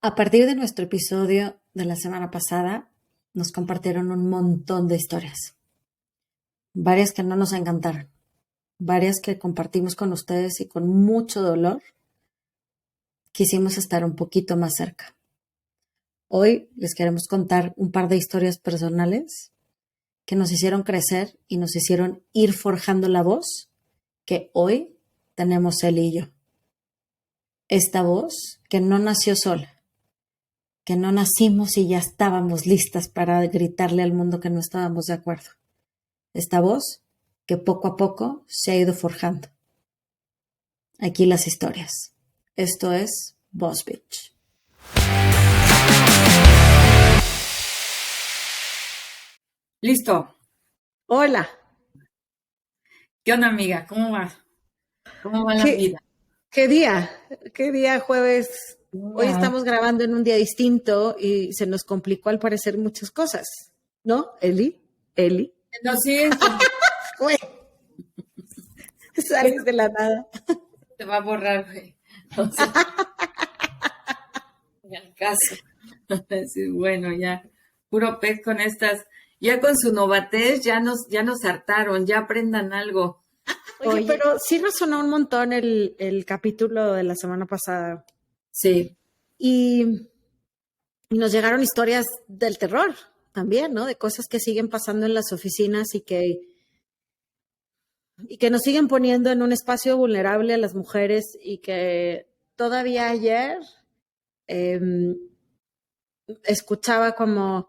A partir de nuestro episodio de la semana pasada, nos compartieron un montón de historias, varias que no nos encantaron, varias que compartimos con ustedes y con mucho dolor quisimos estar un poquito más cerca. Hoy les queremos contar un par de historias personales que nos hicieron crecer y nos hicieron ir forjando la voz que hoy tenemos él y yo. Esta voz que no nació sola, que no nacimos y ya estábamos listas para gritarle al mundo que no estábamos de acuerdo. Esta voz que poco a poco se ha ido forjando. Aquí las historias. Esto es Boss Bitch. Listo. Hola. ¿Qué onda, amiga? ¿Cómo va? ¿Cómo va la vida? ¿Qué día? ¿Qué día jueves? Hoy Wow. estamos grabando en un día distinto y se nos complicó al parecer muchas cosas. ¿No, Eli? Eli. No, sí, Güey, sales de la nada. te va a borrar, güey. O sea, ni al caso. Sí, bueno, ya, puro pez con estas. Ya con su novatez ya nos hartaron, ya aprendan algo. Oye, pero sí resonó un montón el capítulo de la semana pasada. Sí, Y nos llegaron historias del terror también, ¿no? De cosas que siguen pasando en las oficinas y que nos siguen poniendo en un espacio vulnerable a las mujeres y que todavía ayer eh, escuchaba como,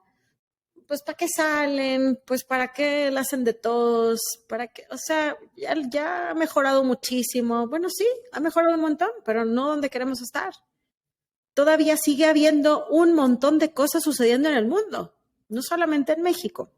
pues, ¿para qué salen? Pues, ¿para qué la hacen de todos? ¿Para qué? O sea, ya ha mejorado muchísimo. Bueno, sí, ha mejorado un montón, pero no donde queremos estar. Todavía sigue habiendo un montón de cosas sucediendo en el mundo, no solamente en México.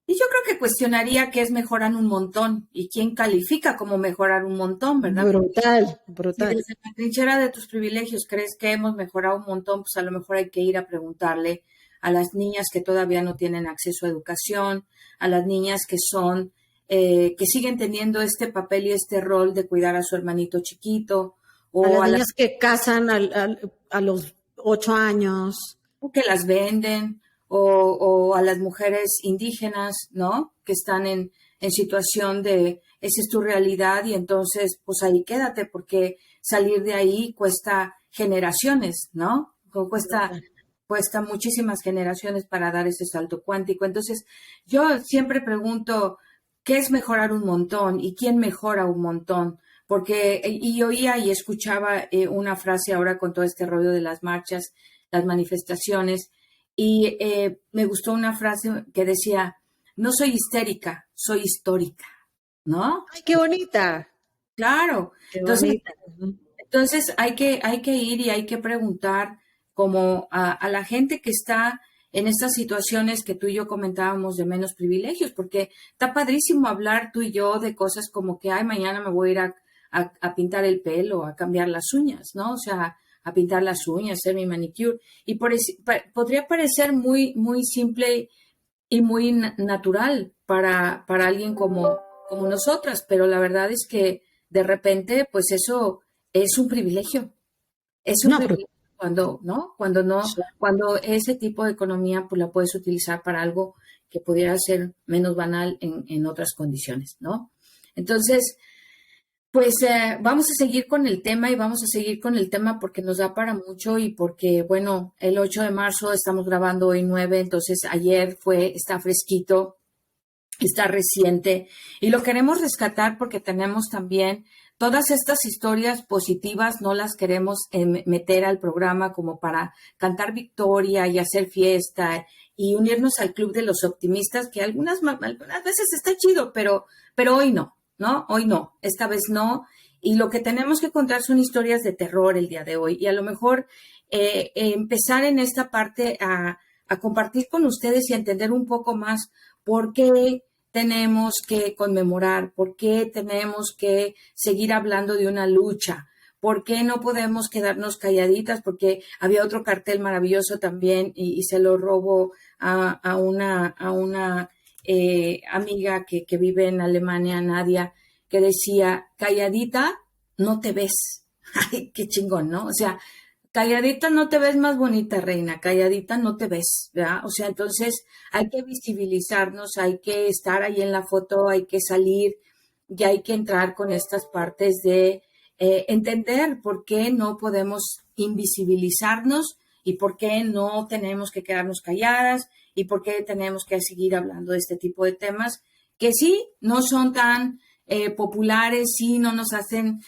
y yo creo que cuestionaría qué es mejorar un montón y quién califica como mejorar un montón, ¿verdad? Brutal, Si brutal. desde la trinchera de tus privilegios crees que hemos mejorado un montón, pues a lo mejor hay que ir a preguntarle a las niñas que todavía no tienen acceso a educación, a las niñas que son, que siguen teniendo este papel y este rol de cuidar a su hermanito chiquito, A o las a las niñas que casan a los 8 años. que las venden, o a las mujeres indígenas, ¿no? Que están en situación de, esa es tu realidad y entonces, pues ahí quédate, porque salir de ahí cuesta generaciones, ¿no? Cuesta muchísimas generaciones para dar ese salto cuántico. Entonces, yo siempre pregunto, ¿qué es mejorar un montón y quién mejora un montón? Porque, y oía y escuchaba una frase ahora con todo este rollo de las marchas, las manifestaciones, y me gustó una frase que decía, no soy histérica, soy histórica, ¿no? ¡Ay, qué bonita! Claro. ¡Qué Entonces, bonita! entonces hay que ir y hay que preguntar como a la gente que está en estas situaciones que tú y yo comentábamos de menos privilegios, porque está padrísimo hablar tú y yo de cosas como que, ay, mañana me voy a ir a pintar el pelo, a cambiar las uñas, ¿no? O sea, a pintar las uñas, hacer mi manicure. Y podría parecer muy, muy simple y muy natural para alguien como nosotras, pero la verdad es que de repente, pues eso es un privilegio. Es un No, pero privilegio cuando, ¿no? Cuando ese tipo de economía pues la puedes utilizar para algo que pudiera ser menos banal en otras condiciones, ¿no? Entonces, pues vamos a seguir con el tema y vamos a seguir con el tema porque nos da para mucho y porque, bueno, el 8 de marzo estamos grabando hoy 9, entonces ayer está fresquito, está reciente y lo queremos rescatar porque tenemos también todas estas historias positivas, no las queremos meter al programa como para cantar victoria y hacer fiesta y unirnos al club de los optimistas, que algunas veces está chido, pero hoy no, ¿no? Hoy no, esta vez no. Y lo que tenemos que contar son historias de terror el día de hoy y a lo mejor empezar en esta parte a compartir con ustedes y a entender un poco más por qué tenemos que conmemorar, por qué tenemos que seguir hablando de una lucha, por qué no podemos quedarnos calladitas, porque había otro cartel maravilloso también y se lo robo a una amiga que vive en Alemania, Nadia, que decía, calladita, no te ves. Ay, qué chingón, ¿no? O sea, calladita no te ves más bonita, reina, calladita no te ves, ¿verdad? O sea, entonces hay que visibilizarnos, hay que estar ahí en la foto, hay que salir y hay que entrar con estas partes de entender por qué no podemos invisibilizarnos y por qué no tenemos que quedarnos calladas y por qué tenemos que seguir hablando de este tipo de temas que sí no son tan populares, sí no nos hacen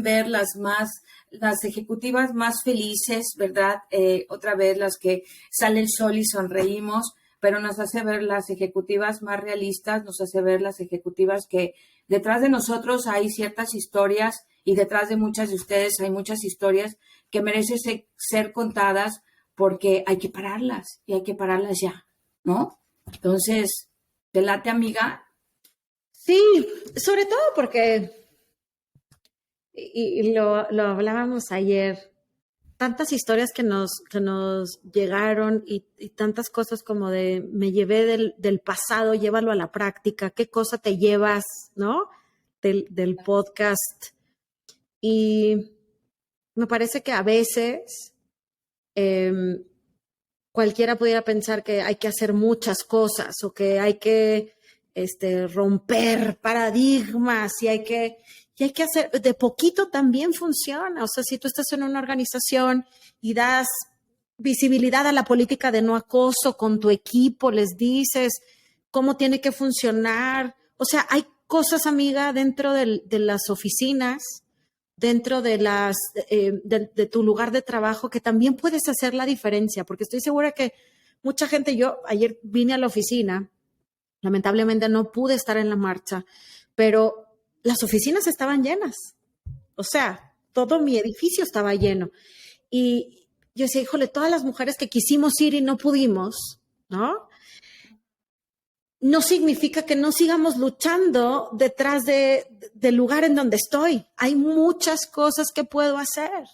ver las ejecutivas más felices, ¿verdad? Otra vez las que sale el sol y sonreímos, pero nos hace ver las ejecutivas más realistas, nos hace ver las ejecutivas que detrás de nosotros hay ciertas historias y detrás de muchas de ustedes hay muchas historias que merecen ser contadas porque hay que pararlas y hay que pararlas ya, ¿no? Entonces, ¿te late, amiga? Sí, sobre todo porque, y lo hablábamos ayer, tantas historias que nos llegaron y tantas cosas como de me llevé del pasado, llévalo a la práctica, qué cosa te llevas, ¿no? Del podcast. Y me parece que a veces cualquiera pudiera pensar que hay que hacer muchas cosas o que hay que romper paradigmas y hay que hacer, de poquito también funciona. O sea, si tú estás en una organización y das visibilidad a la política de no acoso con tu equipo, les dices cómo tiene que funcionar. O sea, hay cosas, amiga, dentro de las oficinas, dentro de tu lugar de trabajo, que también puedes hacer la diferencia, porque estoy segura que mucha gente, yo ayer vine a la oficina, lamentablemente no pude estar en la marcha, pero las oficinas estaban llenas. O sea, todo mi edificio estaba lleno. Y yo decía, híjole, todas las mujeres que quisimos ir y no pudimos, ¿no? No significa que no sigamos luchando detrás del lugar en donde estoy. Hay muchas cosas que puedo hacer.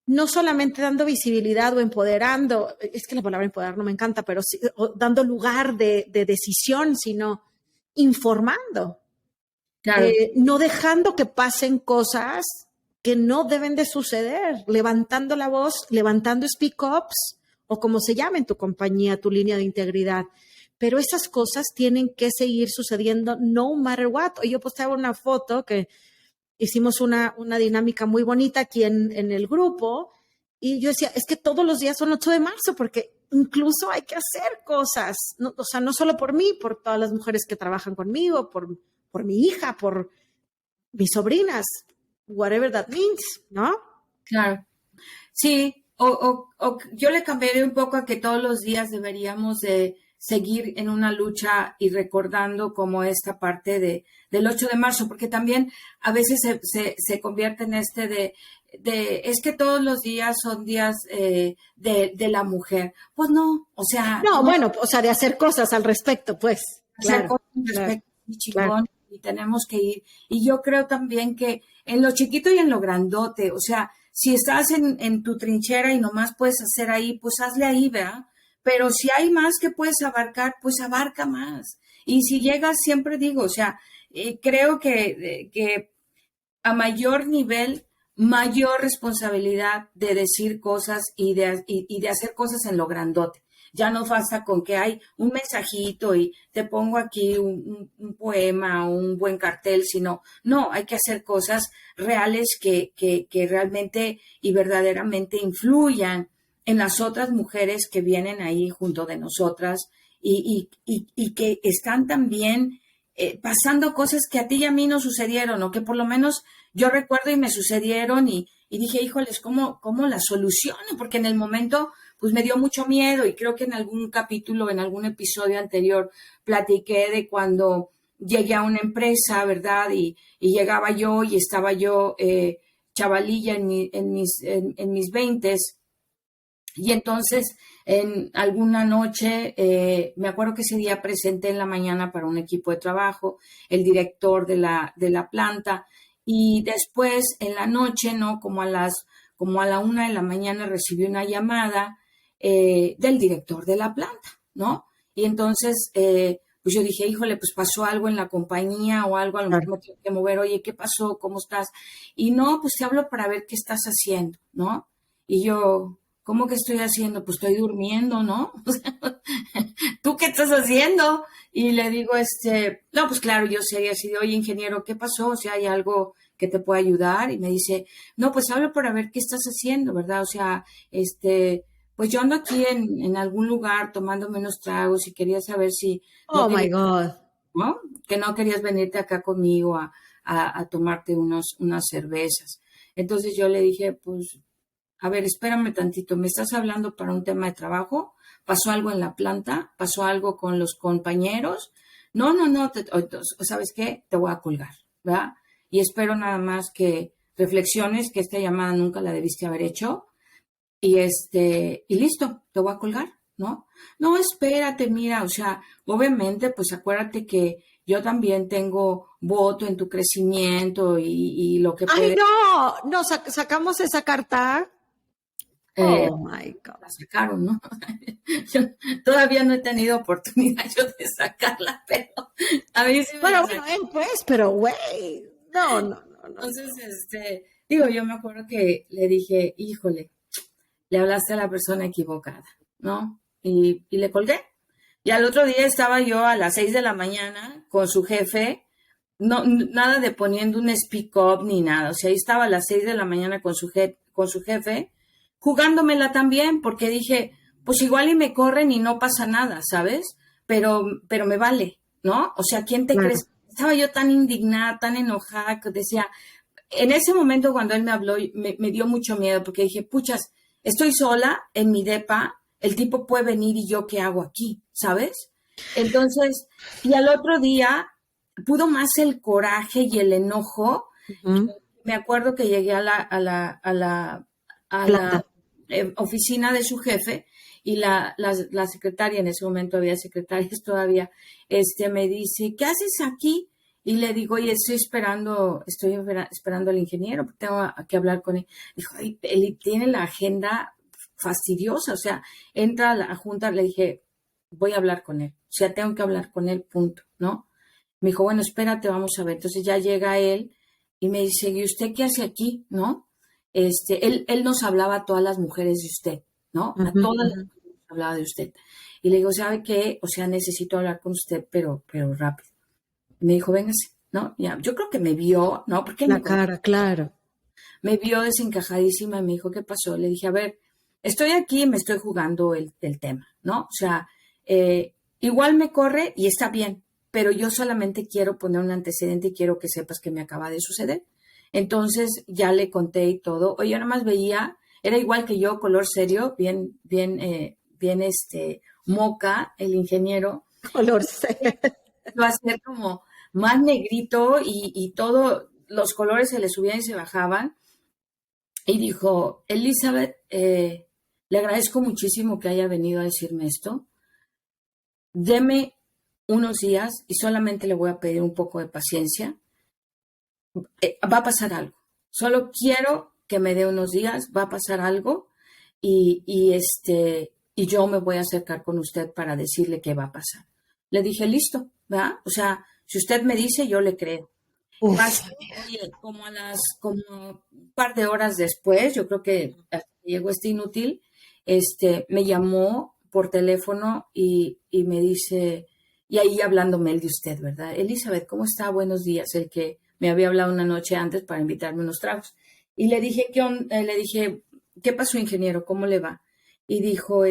No solamente dando visibilidad o empoderando, es que la palabra empoderar no me encanta, pero sí, dando lugar de decisión, sino informando. Claro. No dejando que pasen cosas que no deben de suceder, levantando la voz, levantando speak-ups o como se llame en tu compañía, tu línea de integridad. Pero esas cosas tienen que seguir sucediendo no matter what. Hoy yo posteaba una foto que hicimos una dinámica muy bonita aquí en el grupo y yo decía, es que todos los días son 8 de marzo porque incluso hay que hacer cosas, no, o sea, no solo por mí, por todas las mujeres que trabajan conmigo, por mi hija, por mis sobrinas, whatever that means, ¿no? Claro. Sí, o yo le cambiaría un poco a que todos los días deberíamos de seguir en una lucha y recordando como esta parte del 8 de marzo, porque también a veces se convierte en es que todos los días son días de la mujer. Pues no, o sea, No, bueno, o sea, de hacer cosas al respecto, pues, hacer claro, cosas claro, respecto y claro. chingón y tenemos que ir. Y yo creo también que en lo chiquito y en lo grandote, o sea, si estás en tu trinchera y nomás puedes hacer ahí, pues hazle ahí, ¿verdad? Pero si hay más que puedes abarcar, pues abarca más. Y si llegas, siempre digo, o sea, creo que a mayor nivel, mayor responsabilidad de decir cosas y de hacer cosas en lo grandote. Ya no basta con que hay un mensajito y te pongo aquí un poema o un buen cartel, sino, no, hay que hacer cosas reales que realmente y verdaderamente influyan en las otras mujeres que vienen ahí junto de nosotras y que están también pasando cosas que a ti y a mí no sucedieron o que por lo menos yo recuerdo y me sucedieron y dije, híjoles, ¿cómo la soluciono? Porque en el momento pues me dio mucho miedo y creo que en algún capítulo, en algún episodio anterior platiqué de cuando llegué a una empresa, ¿verdad? Y llegaba yo y estaba yo chavalilla en mis 20s y entonces en alguna noche, me acuerdo que ese día presenté en la mañana para un equipo de trabajo, el director de la planta, y después en la noche, ¿no? Como a la 1 de la mañana recibí una llamada del director de la planta, ¿no? Y entonces, pues yo dije, híjole, pues pasó algo en la compañía o algo, a lo mejor me tengo que mover, oye, ¿qué pasó? ¿Cómo estás? Y no, pues te hablo para ver qué estás haciendo, ¿no? Y yo, ¿cómo que estoy haciendo? Pues estoy durmiendo, ¿no? O sea, ¿tú qué estás haciendo? Y le digo, no, pues claro, yo sé, así de, oye, ingeniero, ¿qué pasó? O sea, ¿hay algo que te pueda ayudar? Y me dice, no, pues hablo para ver qué estás haciendo, ¿verdad? O sea, pues yo ando aquí en algún lugar tomándome unos tragos y quería saber si no Oh my querías, God. ¿no? Que no querías venirte acá conmigo a tomarte unas cervezas. Entonces yo le dije, pues, a ver, espérame tantito, ¿me estás hablando para un tema de trabajo? ¿Pasó algo en la planta? ¿Pasó algo con los compañeros? No, no, no, ¿sabes qué? Te voy a colgar, ¿verdad? Y espero nada más que reflexiones que esta llamada nunca la debiste haber hecho y listo, te voy a colgar, ¿no? No, espérate, mira, o sea, obviamente, pues acuérdate que yo también tengo voto en tu crecimiento y lo que Ay, puede, no, no, sacamos esa carta. eh, Oh my God. la sacaron, ¿no? Yo todavía no he tenido oportunidad yo de sacarla, pero a mí sí me Bueno, la bueno, sacaron. pues, pero güey, no, no, no, no, Entonces, no. digo, yo me acuerdo que le dije, híjole, le hablaste a la persona equivocada, ¿no? Y le colgué. Y al otro día estaba yo a las 6 de la mañana con su jefe, no, nada de poniendo un speak up ni nada. O sea, ahí estaba a las 6 de la mañana con su jefe, jugándomela también, porque dije, pues igual y me corren y no pasa nada, ¿sabes? Pero me vale, ¿no? O sea, ¿quién te Claro. crees? Estaba yo tan indignada, tan enojada, que decía, en ese momento cuando él me habló, me dio mucho miedo, porque dije, puchas, estoy sola en mi depa, el tipo puede venir y yo qué hago aquí, ¿sabes? Entonces, y al otro día pudo más el coraje y el enojo. Ujú. Me acuerdo que llegué a Planta. la oficina de su jefe y la secretaria, en ese momento había secretarias todavía, me dice, ¿qué haces aquí? Y le digo, oye, esperando al ingeniero, tengo que hablar con él. Dijo, ay, él tiene la agenda fastidiosa, o sea, entra a la junta, le dije, voy a hablar con él, o sea, tengo que hablar con él, punto, ¿no? Me dijo, bueno, espérate, vamos a ver. Entonces ya llega él y me dice, ¿y usted qué hace aquí? ¿No? Él nos hablaba a todas las mujeres de usted, ¿no? A Ujú, todas las ujú. mujeres nos hablaba de usted. Y le digo, ¿sabe qué? O sea, necesito hablar con usted, pero rápido. Y me dijo, véngase, ¿no? Ya, yo creo que me vio, ¿no? Porque él La me conoce. cara, claro. Me vio desencajadísima y me dijo, ¿qué pasó? Le dije, a ver, estoy aquí y me estoy jugando el tema, ¿no? O sea, igual me corre y está bien, pero yo solamente quiero poner un antecedente y quiero que sepas que me acaba de suceder. Entonces ya le conté y todo. Oye, yo nada más veía, era igual que yo, color serio, bien, moca, el ingeniero. Color C. Va a ser como más negrito y todo, los colores se le subían y se bajaban y dijo, Elizabeth, le agradezco muchísimo que haya venido a decirme esto. Deme unos días y solamente le voy a pedir un poco de paciencia. Va a pasar algo. Solo quiero que me dé unos días, va a pasar algo y yo me voy a acercar con usted para decirle qué va a pasar. Le dije, listo, ¿verdad? O sea, si usted me dice, yo le creo. Uf. Pasó, oye, como un par de horas después, yo creo que hasta que llegó este inútil, me llamó por teléfono y me dice, y ahí hablándome él de usted, ¿verdad? Elizabeth, ¿cómo está? Buenos días, el que me había hablado una noche antes para invitarme unos tragos. Y le dije, le dije, ¿qué pasó, ingeniero? ¿Cómo le va? Y dijo,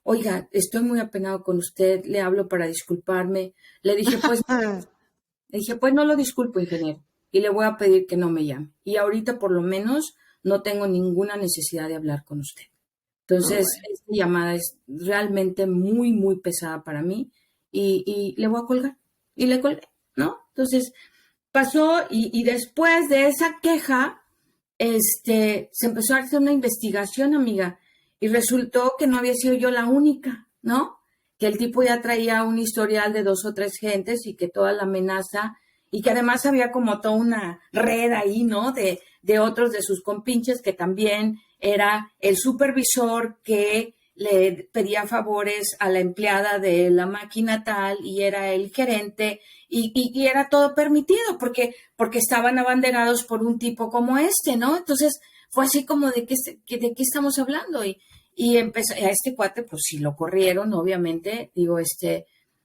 oiga, estoy muy apenado con usted, le hablo para disculparme. Le dije, pues le dije, pues no lo disculpo, ingeniero, y le voy a pedir que no me llame. Y ahorita por lo menos no tengo ninguna necesidad de hablar con usted. No, Entonces, bueno. esta llamada es realmente muy, muy pesada para mí y le voy a colgar. Y le colgué, ¿no? Entonces, pasó y después de esa queja, se empezó a hacer una investigación, amiga, y resultó que no había sido yo la única, ¿no? Que el tipo ya traía un historial de 2 o 3 gentes y que toda la amenaza, y que además había como toda una red ahí, ¿no? De otros de sus compinches que también era el supervisor que le pedía favores a la empleada de la máquina tal y era el gerente y era todo permitido porque estaban abanderados por un tipo como este, ¿no? Entonces fue así como de qué estamos hablando. Y empezó, a este cuate, pues sí lo corrieron, obviamente, digo,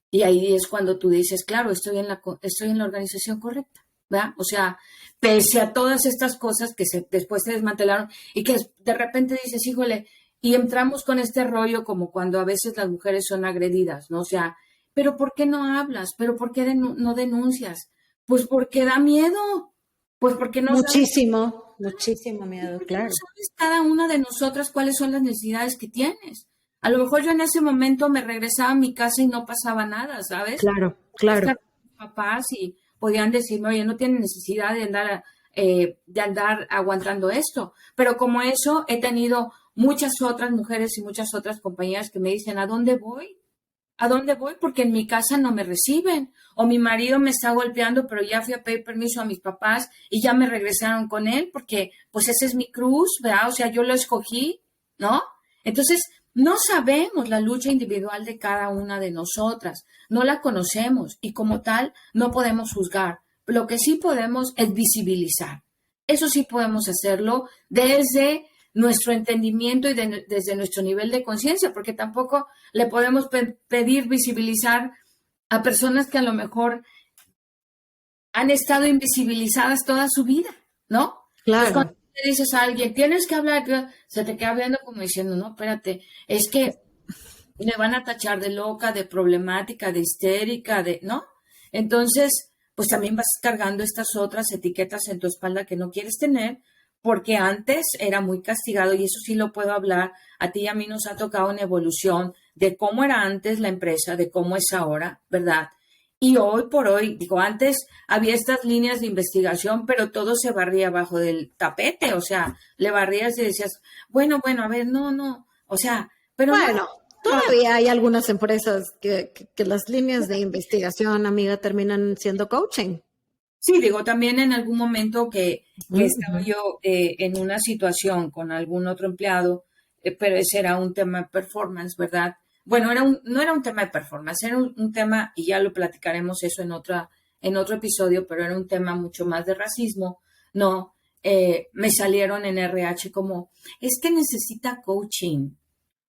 y ahí es cuando tú dices, claro, estoy en la organización correcta, ¿verdad? O sea, pese a todas estas cosas que después se desmantelaron y que de repente dices, híjole, y entramos con este rollo como cuando a veces las mujeres son agredidas, ¿no? O sea, pero ¿por qué no hablas? ¿Pero por qué no denuncias? Pues porque da miedo, pues porque no sabes. Muchísimo miedo, Porque no claro. sabes cada una de nosotras cuáles son las necesidades que tienes. A lo mejor yo en ese momento me regresaba a mi casa y no pasaba nada, ¿sabes? Claro, Podía claro. estar con mis papás y podían decirme, oye, no tienen necesidad de andar aguantando esto. Pero como eso, he tenido muchas otras mujeres y muchas otras compañeras que me dicen, ¿a dónde voy? ¿A dónde voy? Porque en mi casa no me reciben. O mi marido me está golpeando, pero ya fui a pedir permiso a mis papás y ya me regresaron con él, porque pues esa es mi cruz, ¿verdad? O sea, yo lo escogí, ¿no? Entonces, no sabemos la lucha individual de cada una de nosotras, no la conocemos y como tal no podemos juzgar. Lo que sí podemos es visibilizar. Eso sí podemos hacerlo desde nuestro entendimiento y desde nuestro nivel de conciencia, porque tampoco le podemos pedir visibilizar a personas que a lo mejor han estado invisibilizadas toda su vida, ¿no? Entonces, Claro. cuando le dices a alguien, tienes que hablar, se te queda viendo como diciendo, no, espérate, es que me van a tachar de loca, de problemática, de histérica, ¿no? Entonces, pues también vas cargando estas otras etiquetas en tu espalda que no quieres tener, porque antes era muy castigado, y eso sí lo puedo hablar, a ti y a mí nos ha tocado una evolución de cómo era antes la empresa, de cómo es ahora, ¿verdad? Y hoy por hoy, digo, antes había estas líneas de investigación, pero todo se barría abajo del tapete, o sea, le barrías y decías, bueno, a ver, no, o sea, pero no, Bueno, todavía hay algunas empresas que las líneas de investigación, amiga, terminan siendo coaching. sí, digo, también en algún momento que estaba Ujú. yo en una situación con algún otro empleado, pero ese era un tema de performance, ¿verdad? Bueno, no era un tema de performance, era un tema, y ya lo platicaremos eso en otro episodio, pero era un tema mucho más de racismo. No, me salieron en RH como, es que necesita coaching.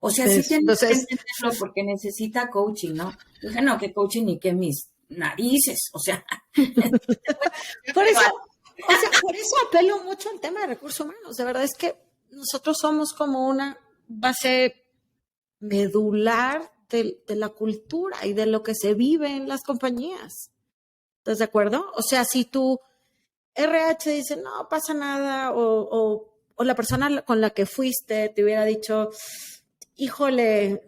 O sea, sí tienes que Entonces, entenderlo porque necesita coaching, ¿no? Dije, no, que coaching ni que mis narices, o sea, por eso, o sea, por eso apelo mucho al tema de recursos humanos. De verdad es que nosotros somos como una base medular de la cultura y de lo que se vive en las compañías. ¿Estás de acuerdo? O sea, si tu RH dice, no pasa nada, o la persona con la que fuiste te hubiera dicho, híjole,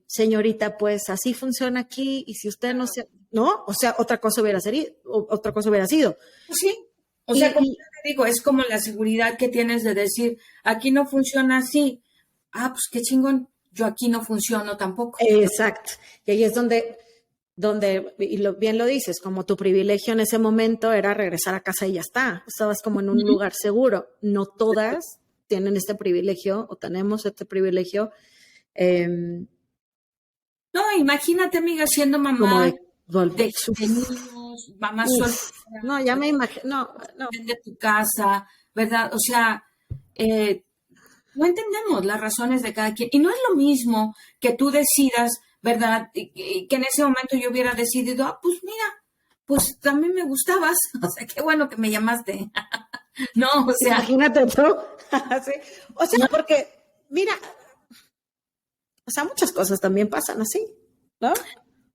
señorita, pues así funciona aquí, y si usted no se, ¿no? O sea, otra cosa hubiera sido. pues sí, o Y, sea, como y te digo, es como la seguridad que tienes de decir, aquí no funciona así. Ah, pues qué chingón, yo aquí no funciono tampoco. exacto. Y ahí es donde, bien lo dices, como tu privilegio en ese momento era regresar a casa y ya está. Estabas como en un Ujú. lugar seguro. No todas tienen este privilegio o tenemos este privilegio, eh, No, imagínate, amiga, siendo como mamá de volver. de niños, mamá Uf, soltera, no, ya me imagino, no, no, de tu casa, ¿verdad? O sea, eh, no entendemos las razones de cada quien. Y no es lo mismo que tú decidas, ¿verdad? Y que en ese momento yo hubiera decidido, ah, pues mira, pues también me gustabas. O sea, qué bueno que me llamaste. No, o sea, imagínate tú. Sí. O sea, no. porque, mira, o sea, muchas cosas también pasan así, ¿no?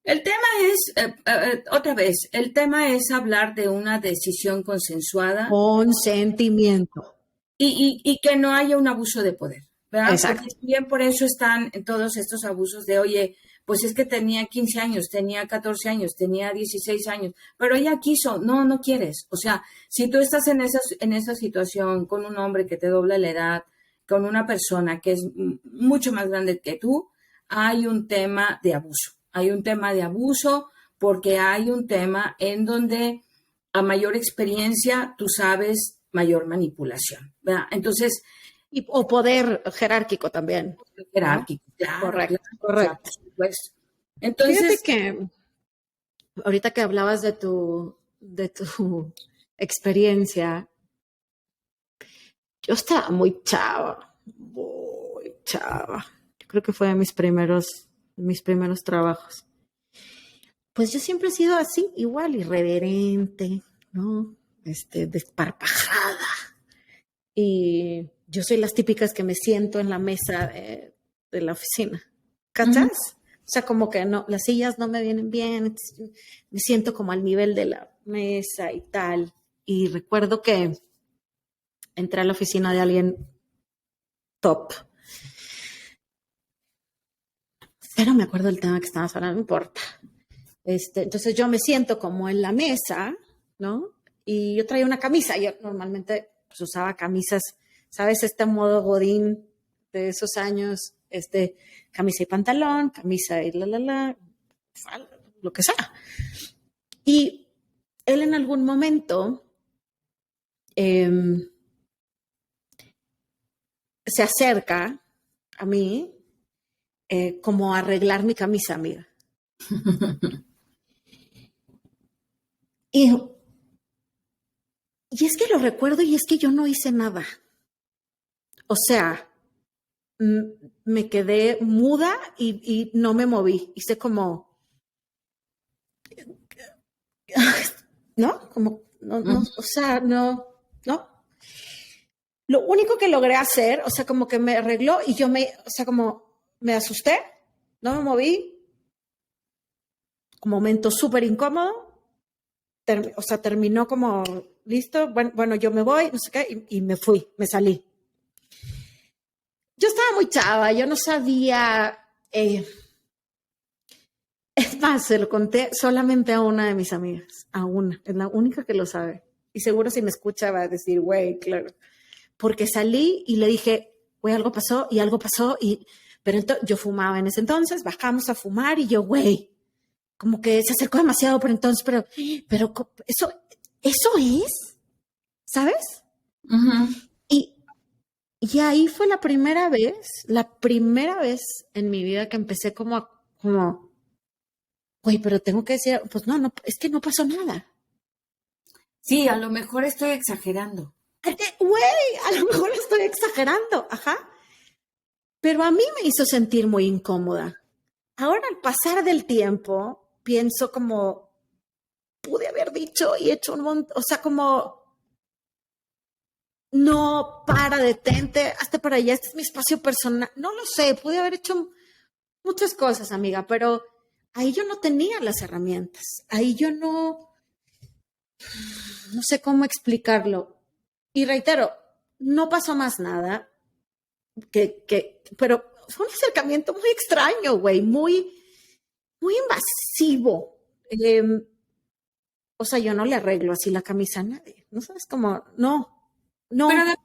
El tema es, otra vez, el tema es hablar de una decisión consensuada Consentimiento. y que no haya un abuso de poder, ¿verdad? Porque Exacto. también por eso están en todos estos abusos de, oye, pues es que tenía 15 años, tenía 14 años, tenía 16 años, pero ella quiso, no quieres. O sea, si tú estás en esa situación con un hombre que te dobla la edad, con una persona que es mucho más grande que tú, hay un tema de abuso. Hay un tema de abuso porque hay un tema en donde a mayor experiencia, tú sabes, mayor manipulación, ¿verdad? Entonces, O poder jerárquico también, ¿no? jerárquico, claro, Correcto, o sea, correcto. por supuesto. Fíjate Entonces, que ahorita que hablabas de tu experiencia, Yo estaba muy chava, muy chava. Yo creo que fue de mis primeros trabajos. Pues yo siempre he sido así, igual, irreverente, ¿no? Desparpajada. Y yo soy las típicas que me siento en la mesa de la oficina. ¿Cachas? Ujú. O sea, como que no, las sillas no me vienen bien, me siento como al nivel de la mesa y tal. Y recuerdo que entré a la oficina de alguien top. Pero me acuerdo del tema que estabas hablando, no importa. Entonces yo me siento como en la mesa, ¿no? Y yo traía una camisa. Yo normalmente pues, usaba camisas, ¿sabes? Este modo godín de esos años, camisa y pantalón, camisa y lo que sea. Y él en algún momento eh, se acerca a mí como a arreglar mi camisa, amiga. Y, y es que lo recuerdo y es que yo no hice nada. O sea, me quedé muda y no me moví. Hice como, ¿no? Como, no, no, o sea, no, no. Lo único que logré hacer, o sea, como que me arregló y o sea, como me asusté, no me moví, un momento súper incómodo, o sea, terminó como, listo, bueno, yo me voy, no sé qué, y me fui, me salí. Yo estaba muy chava, yo no sabía, es más, se lo conté solamente a una de mis amigas, a una, es la única que lo sabe. Y seguro si me escucha va a decir, güey, claro. Porque salí y le dije, güey, algo pasó, pero yo fumaba en ese entonces, bajamos a fumar y yo, güey, como que se acercó demasiado, pero eso es, ¿sabes? Ujú. Y, y ahí fue la primera vez en mi vida que empecé como, güey, pero tengo que decir, pues no, es que no pasó nada. Sí, a lo mejor estoy exagerando. Güey, a lo mejor estoy exagerando, ajá, pero a mí me hizo sentir muy incómoda. Ahora, al pasar del tiempo, pienso como, pude haber dicho y hecho un montón, o sea, como, no, detente, hazte para allá, este es mi espacio personal. No lo sé, pude haber hecho muchas cosas, amiga, pero ahí yo no tenía las herramientas. Ahí yo no sé cómo explicarlo. Y reitero, no pasó más nada, pero fue un acercamiento muy extraño, güey, muy invasivo. O sea, yo no le arreglo así la camisa a nadie. No sabes cómo, no, Pero no.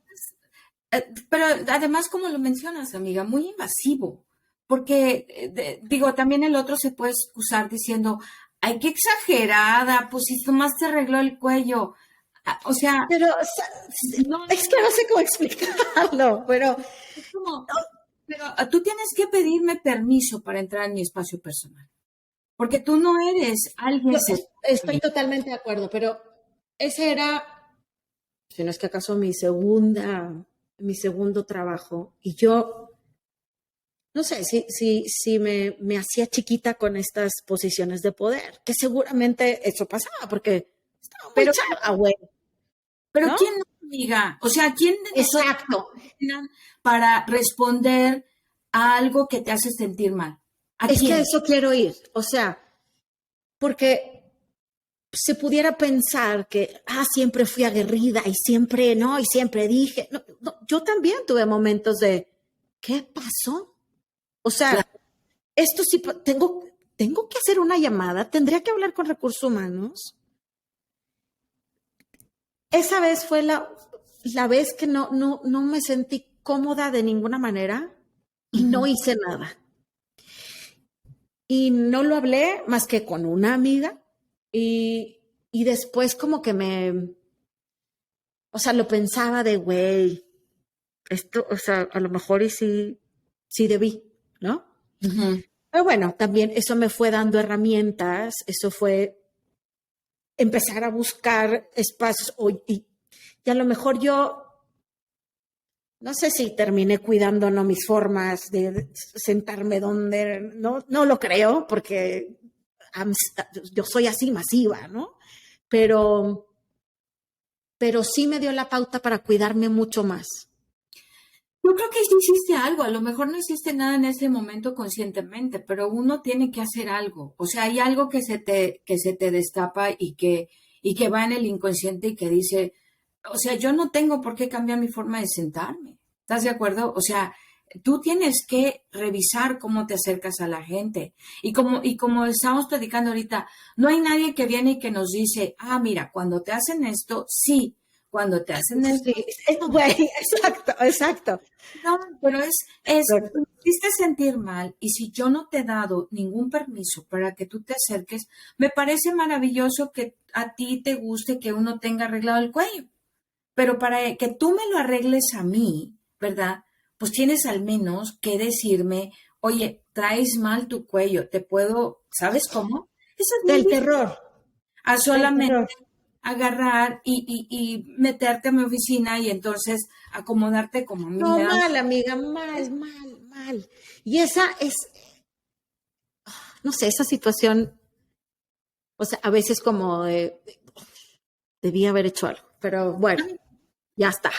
Pero además, como lo mencionas, amiga, muy invasivo, porque digo, también el otro se puede excusar diciendo, ay, qué exagerada, pues si nomás te arregló el cuello. Ah, o sea, Pero o sea, no, es que no sé cómo explicarlo, pero es como, pero tú tienes que pedirme permiso para entrar en mi espacio personal, porque tú no eres alguien estoy totalmente de acuerdo, pero ese era, si no es que acaso mi segundo trabajo, y yo, no sé, si me hacía chiquita con estas posiciones de poder, que seguramente eso pasaba, porque estaba muy pero, chava, güey, pero ¿no? ¿quién no, amiga? O sea, ¿quién de nosotros Exacto. para responder a algo que te hace sentir mal? ¿A Es que a quién? eso quiero ir, o sea, porque se pudiera pensar que, siempre fui aguerrida y siempre, ¿no? Y siempre dije, no, no, yo también tuve momentos de, ¿qué pasó? O sea, Claro. esto sí, tengo que hacer una llamada, tendría que hablar con recursos humanos. Esa vez fue la vez que no me sentí cómoda de ninguna manera y no Ujú. hice nada. Y no lo hablé más que con una amiga y después como que o sea, lo pensaba de, güey, esto, o sea, a lo mejor y sí debí, ¿no? Ujú. Pero bueno, también eso me fue dando herramientas, eso fue empezar a buscar espacios y a lo mejor yo No sé si terminé cuidando no mis formas de sentarme donde, no lo creo, porque yo soy así masiva, ¿no? Pero, pero sí me dio la pauta para cuidarme mucho más. Yo creo que sí hiciste algo, a lo mejor no hiciste nada en ese momento conscientemente, pero uno tiene que hacer algo. O sea, hay algo que se te destapa y que va en el inconsciente y que dice, o sea, yo no tengo por qué cambiar mi forma de sentarme. ¿Estás de acuerdo? O sea, tú tienes que revisar cómo te acercas a la gente. Y como estamos platicando ahorita, no hay nadie que viene y que nos dice, ah, mira, cuando te hacen esto, sí. Cuando te hacen esto, Sí, güey, exacto, exacto. no, pero Pero tú me hiciste sentir mal y si yo no te he dado ningún permiso para que tú te acerques, me parece maravilloso que a ti te guste que uno tenga arreglado el cuello, pero para que tú me lo arregles a mí, ¿verdad? Pues tienes al menos que decirme, oye, traes mal tu cuello, te puedo, ¿sabes cómo? Eso es muy del distinto terror, a del solamente terror. agarrar y meterte a mi oficina y entonces acomodarte como a mí No, me da. mal, amiga, mal, mal, mal. Y esa es, no sé, esa situación, o sea, a veces como debía haber hecho algo, pero bueno, ya está.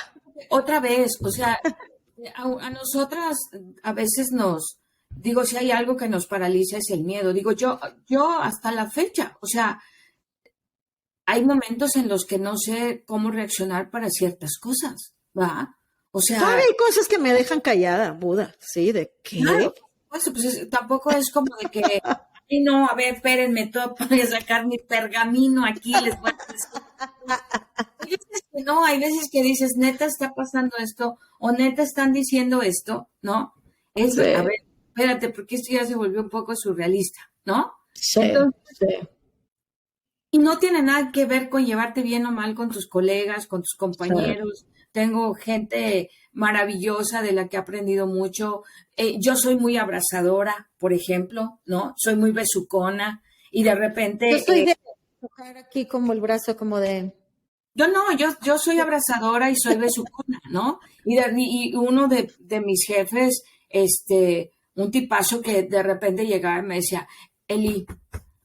Otra vez, o sea, a nosotras a veces digo, si hay algo que nos paraliza es el miedo. Digo, yo hasta la fecha, o sea, hay momentos en los que no sé cómo reaccionar para ciertas cosas, ¿va? O Todavía sea, hay cosas que me dejan callada, Buda, ¿sí? ¿De qué? claro, pues tampoco es como de que, y no, a ver, espérenme, todo para sacar mi pergamino aquí, les voy a decir. Hay veces que no, hay veces que dices, neta está pasando esto, o neta están diciendo esto, ¿no? A Sí, ver, espérate, porque esto ya se volvió un poco surrealista, ¿no? sí, Entonces, sí. y no tiene nada que ver con llevarte bien o mal con tus colegas, con tus Sí. compañeros. Tengo gente maravillosa de la que he aprendido mucho. Yo soy muy abrazadora, por ejemplo, ¿no? Soy muy besucona y de Yo soy repente de tocar aquí como el brazo, como de, yo no, yo soy abrazadora y soy besucona, ¿no? Y uno de mis jefes, un tipazo que de repente llegaba y me decía, Eli,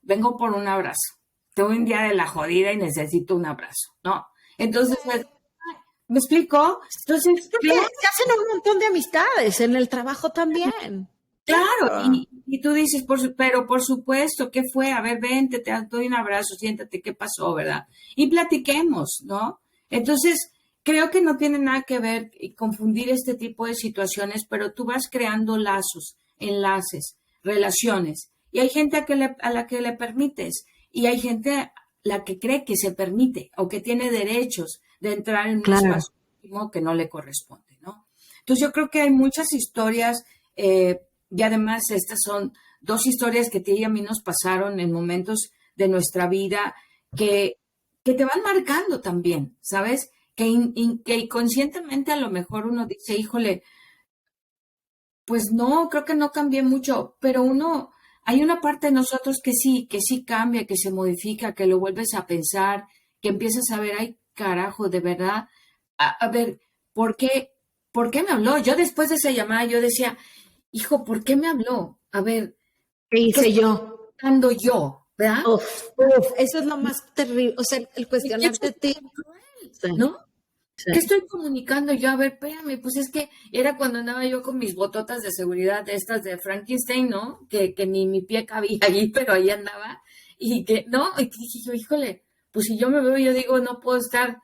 vengo por un abrazo. Tengo un día de la jodida y necesito un abrazo, ¿no? Entonces, ¿me explico? Entonces, porque claro, se hacen un montón de amistades en el trabajo también. claro, Claro. y tú dices, pero por supuesto, ¿qué fue? A ver, vente, te doy un abrazo, siéntate, ¿qué pasó, verdad? Y platiquemos, ¿no? Entonces, creo que no tiene nada que ver y confundir este tipo de situaciones, pero tú vas creando lazos, enlaces, relaciones. Y hay gente a la que le permites, y hay gente a la que cree que se permite o que tiene derechos de entrar en un Claro. espacio íntimo que no le corresponde, ¿no? Entonces, yo creo que hay muchas historias. Y además, estas son dos historias que a ti y a mí nos pasaron en momentos de nuestra vida que, que te van marcando también, ¿sabes? Que inconscientemente a lo mejor uno dice, híjole, pues no, creo que no cambié mucho, pero hay una parte de nosotros que sí cambia, que se modifica, que lo vuelves a pensar, que empiezas a ver, ay, carajo, de verdad, a ver, ¿por qué, ¿por qué me habló? Yo después de esa llamada, yo decía, hijo, ¿por qué me habló? A ver, ¿Qué ¿qué hice estoy yo? buscando yo? ¿Verdad? Uf, uf, eso es lo más terrible. O sea, el Eso cuestionarte a es ti. tan cruel, Sí, ¿no? sí. ¿Qué estoy comunicando yo? A ver, espérame, pues es que era cuando andaba yo con mis bototas de seguridad, estas de Frankenstein, ¿no? Que ni mi pie cabía allí, pero ahí andaba. Y que, no, y que dije yo, híjole, pues si yo me veo, yo digo, no puedo estar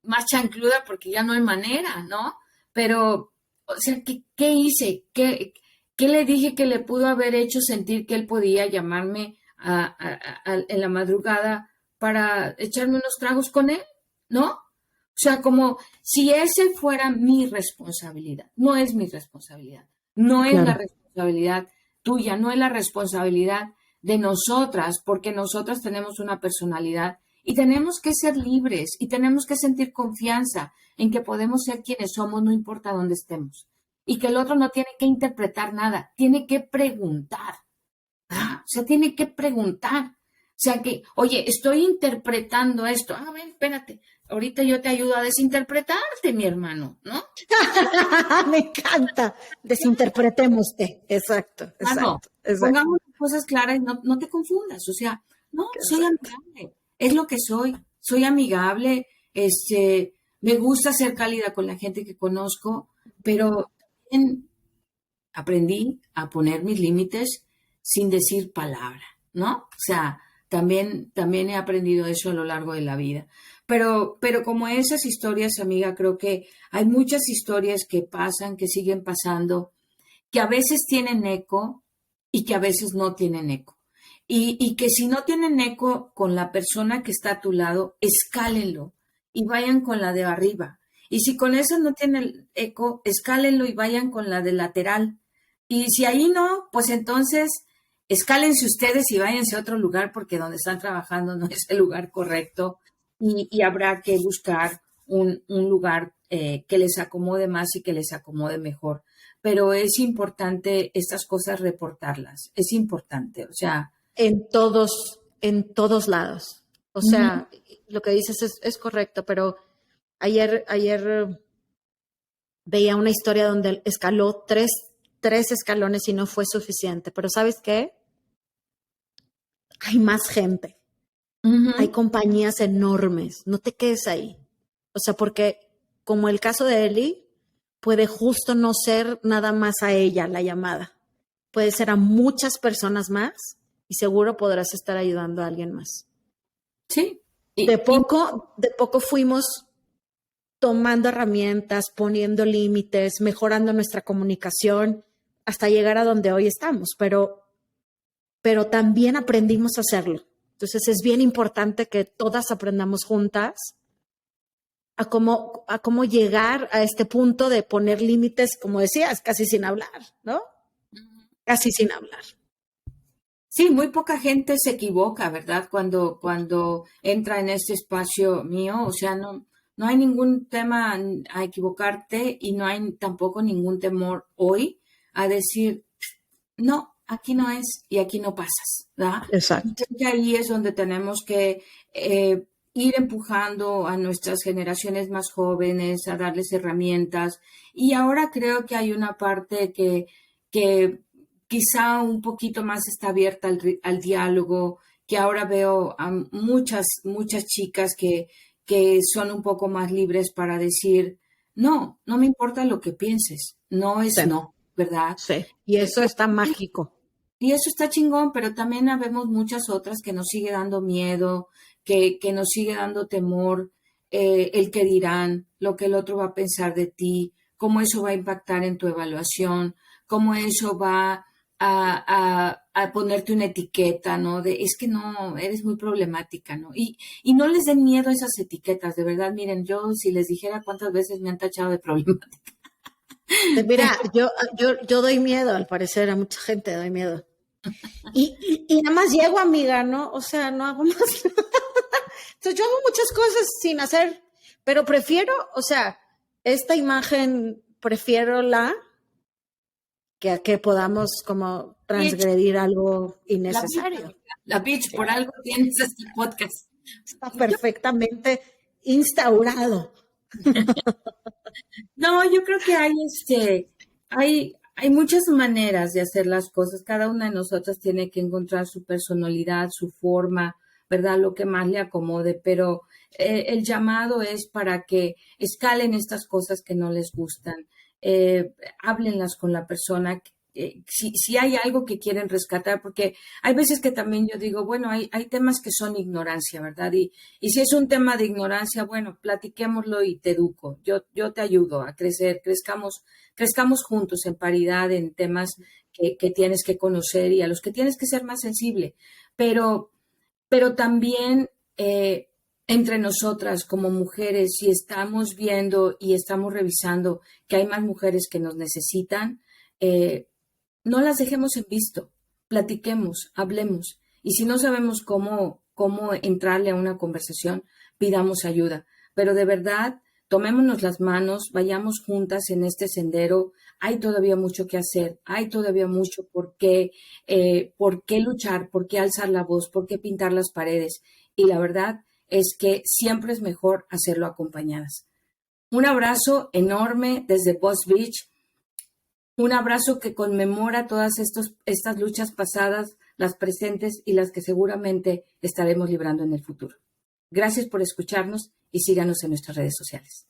más chancluda porque ya no hay manera, ¿no? Pero, o sea, ¿qué hice? ¿Qué le dije que le pudo haber hecho sentir que él podía llamarme en la madrugada para echarme unos tragos con él? ¿No? O sea, como si ese fuera mi responsabilidad. No es mi responsabilidad. No es la Claro. responsabilidad tuya, no es la responsabilidad de nosotras, porque nosotras tenemos una personalidad y tenemos que ser libres y tenemos que sentir confianza en que podemos ser quienes somos, no importa dónde estemos. Y que el otro no tiene que interpretar nada, tiene que preguntar. O sea, tiene que preguntar. sea que, oye, estoy interpretando esto. A ver, espérate, ahorita yo te ayudo a desinterpretarte, mi hermano, ¿no? Me encanta. Desinterpretémoste. Exacto, Hermano, exacto, exacto, pongamos las cosas claras, no te confundas. O sea, no, soy exacto. amigable, es lo que soy amigable, me gusta ser cálida con la gente que conozco, pero también aprendí a poner mis límites sin decir palabra, ¿no? O sea, también he aprendido eso a lo largo de la vida. Pero como esas historias, amiga, creo que hay muchas historias que pasan, que siguen pasando, que a veces tienen eco y que a veces no tienen eco. Y que si no tienen eco con la persona que está a tu lado, escálenlo y vayan con la de arriba. Y si con esa no tienen eco, escálenlo y vayan con la de lateral. Y si ahí no, pues entonces escálense ustedes y váyanse a otro lugar porque donde están trabajando no es el lugar correcto y habrá que buscar un lugar que les acomode más y que les acomode mejor. Pero es importante estas cosas reportarlas, es importante, o sea. En todos lados. O Ujú. sea, lo que dices es correcto, pero ayer veía una historia donde escaló tres escalones y no fue suficiente. Pero ¿sabes qué? Hay más gente, hay Ujú. compañías enormes, no te quedes ahí. O sea, porque como el caso de Eli, puede justo no ser nada más a ella la llamada, puede ser a muchas personas más y seguro podrás estar ayudando a alguien más. Sí, De poco fuimos tomando herramientas, poniendo límites, mejorando nuestra comunicación hasta llegar a donde hoy estamos, pero también aprendimos a hacerlo. Entonces es bien importante que todas aprendamos juntas a cómo llegar a este punto de poner límites, como decías, casi sin hablar, ¿no? Casi sin hablar. sí, muy poca gente se equivoca, ¿verdad? Cuando entra en este espacio mío, o sea, no hay ningún tema a equivocarte y no hay tampoco ningún temor hoy a decir, no, aquí no es y aquí no pasas, ¿verdad? Y Exacto. creo que ahí es donde tenemos que ir empujando a nuestras generaciones más jóvenes, a darles herramientas. Y ahora creo que hay una parte que quizá un poquito más está abierta al diálogo, que ahora veo a muchas chicas que son un poco más libres para decir, no me importa lo que pienses, no es Sí, no, ¿verdad? sí. Y eso Pero está mágico. y eso está chingón, pero también habemos muchas otras que nos sigue dando miedo, que nos sigue dando temor, el que dirán, lo que el otro va a pensar de ti, cómo eso va a impactar en tu evaluación, cómo eso va a ponerte una etiqueta, ¿no? De es que no, eres muy problemática, ¿no? Y no les den miedo a esas etiquetas, de verdad, miren, yo si les dijera cuántas veces me han tachado de problemática. Mira, yo doy miedo, al parecer, a mucha gente doy miedo. Y nada más llego, amiga, ¿no? O sea, no hago más. Entonces yo hago muchas cosas sin hacer, pero prefiero, o sea, esta imagen, prefiero que a que podamos como Bitch, transgredir algo la bitch, innecesario. amiga, la bitch, por Claro, algo tienes este podcast. está perfectamente instaurado. No, yo creo que hay muchas maneras de hacer las cosas. Cada una de nosotras tiene que encontrar su personalidad, su forma, ¿verdad? Lo que más le acomode, pero el llamado es para que escalen estas cosas que no les gustan, háblenlas con la persona. Si hay algo que quieren rescatar, porque hay veces que también yo digo, bueno, hay temas que son ignorancia, ¿verdad? Y si es un tema de ignorancia, bueno, platiquémoslo y te educo. Yo te ayudo a crecer, crezcamos juntos en paridad en temas que tienes que conocer y a los que tienes que ser más sensible. Pero, pero también entre nosotras como mujeres, si estamos viendo y estamos revisando que hay más mujeres que nos necesitan, no las dejemos en visto, platiquemos, hablemos. Y si no sabemos cómo entrarle a una conversación, pidamos ayuda. Pero de verdad, tomémonos las manos, vayamos juntas en este sendero. Hay todavía mucho que hacer, hay todavía mucho por qué luchar, por qué alzar la voz, por qué pintar las paredes. Y la verdad es que siempre es mejor hacerlo acompañadas. Un abrazo enorme desde Boss Beach, un abrazo que conmemora todas estas luchas pasadas, las presentes y las que seguramente estaremos librando en el futuro. Gracias por escucharnos y síganos en nuestras redes sociales.